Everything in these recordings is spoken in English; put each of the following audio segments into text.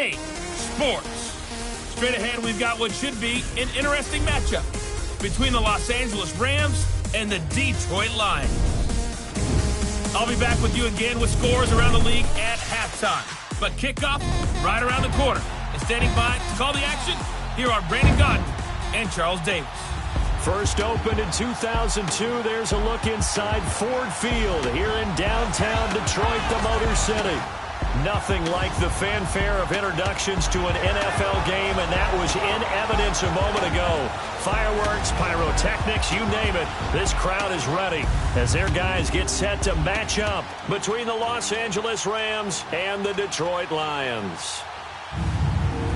8 Sports. Straight ahead, we've got what should be an interesting matchup between the Los Angeles Rams and the Detroit Lions. I'll be back with you again with scores around the league at halftime. But kickoff right around the corner. And standing by to call the action, here are Brandon Gaudin and Charles Davis. First opened in 2002, there's a look inside Ford Field here in downtown Detroit, the Motor City. Nothing like the fanfare of introductions to an NFL game, and that was in evidence a moment ago. Fireworks, pyrotechnics, you name it. This crowd is ready as their guys get set to match up between the Los Angeles Rams and the Detroit Lions.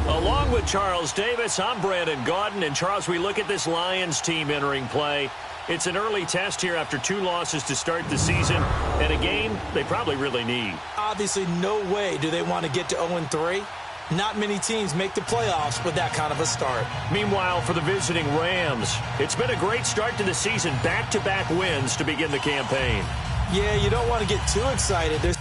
Along with Charles Davis, I'm Brandon Gaudin. And Charles, we look at this Lions team entering play. It's an early test here after 2 losses to start the season, and a game they probably really need. Obviously, no way do they want to get to 0-3. Not many teams make the playoffs with that kind of a start. Meanwhile, for the visiting Rams, it's been a great start to the season. Back-to-back wins to begin the campaign. Yeah, you don't want to get too excited. There's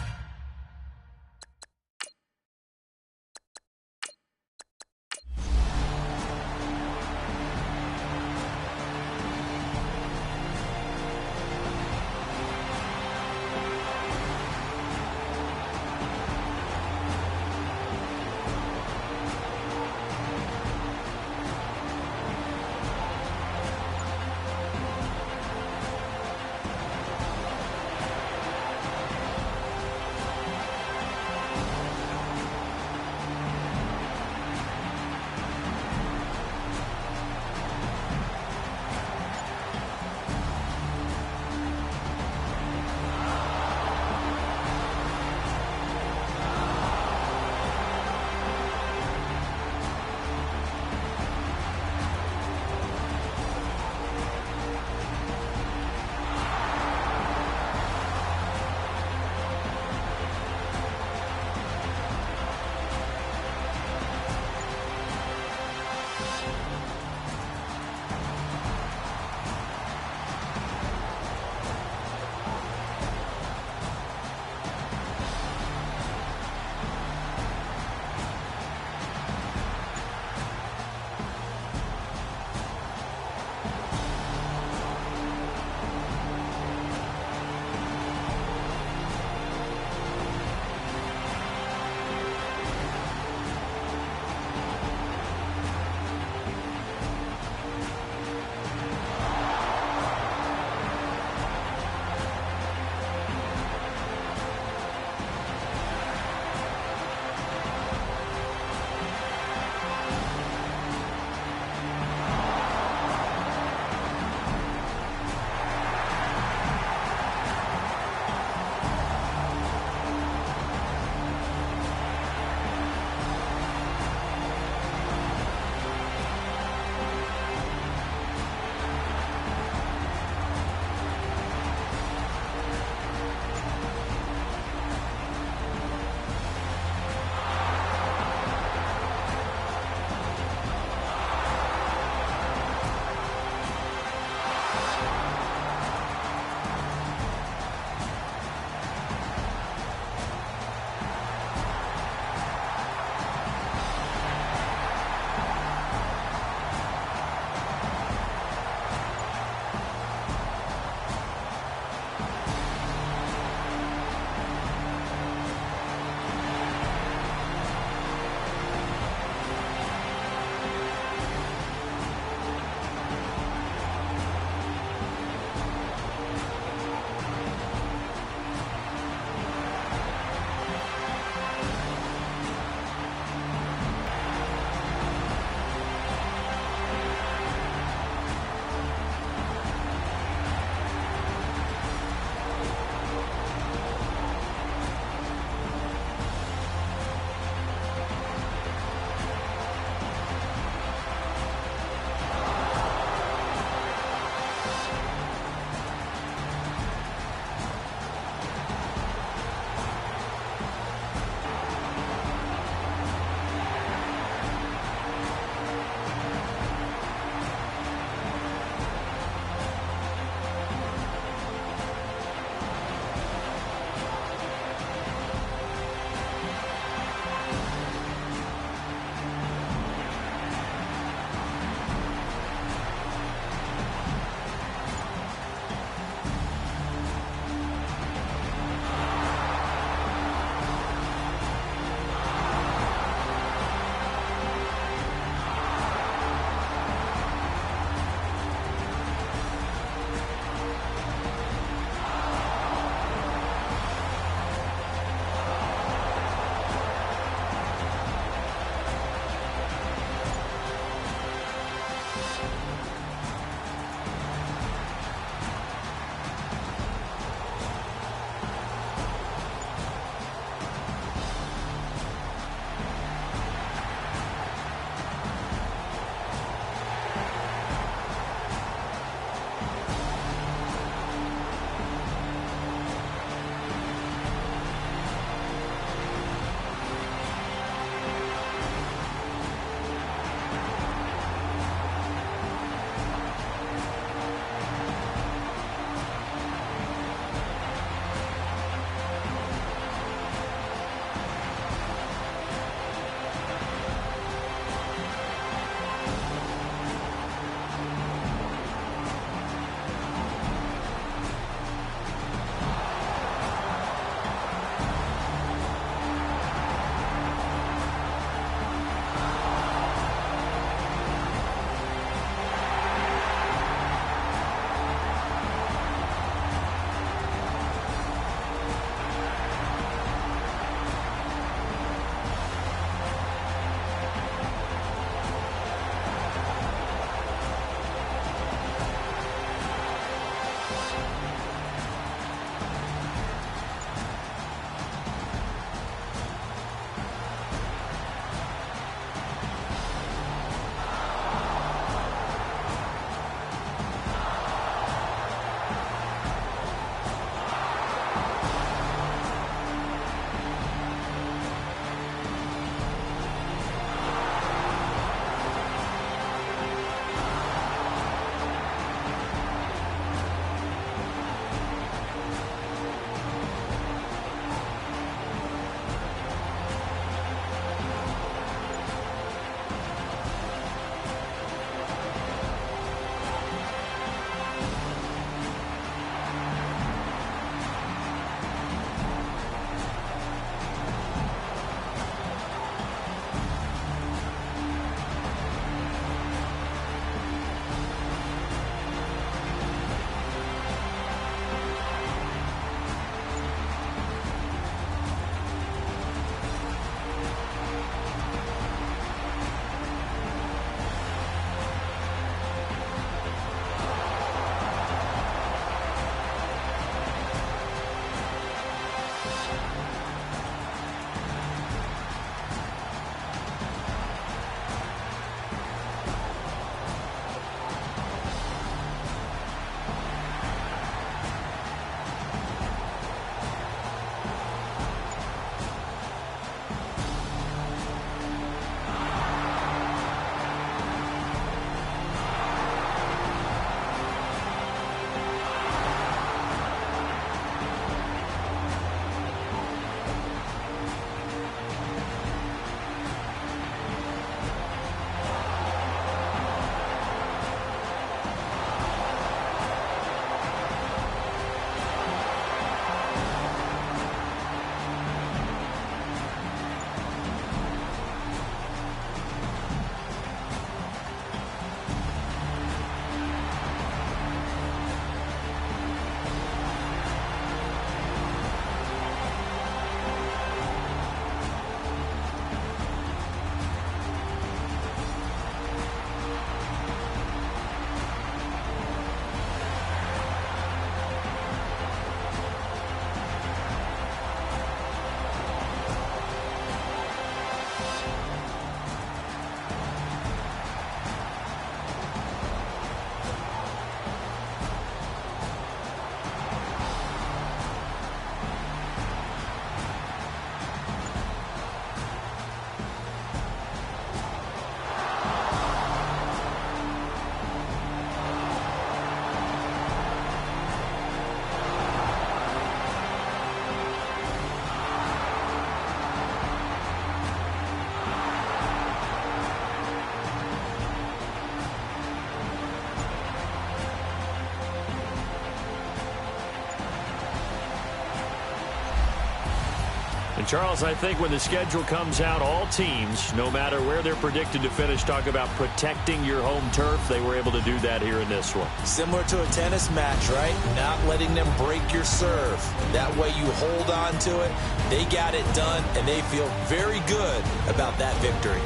And, Charles, I think when the schedule comes out, all teams, no matter where they're predicted to finish, talk about protecting your home turf. They were able to do that here in this one. Similar to a tennis match, right? Not letting them break your serve. That way you hold on to it. They got it done, and they feel very good about that victory.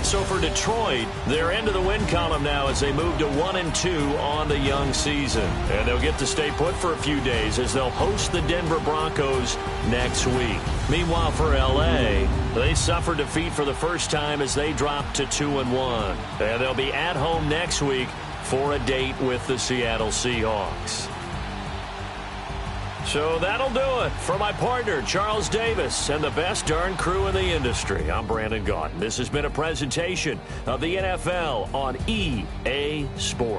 So for Detroit, they're into the win column now as they move to 1-2 on the young season. And they'll get to stay put for a few days as they'll host the Denver Broncos next week. Meanwhile, for L.A., they suffered defeat for the first time as they dropped to 2-1. And they'll be at home next week for a date with the Seattle Seahawks. So that'll do it for my partner, Charles Davis, and the best darn crew in the industry. I'm Brandon Gaudin. This has been a presentation of the NFL on EA Sports.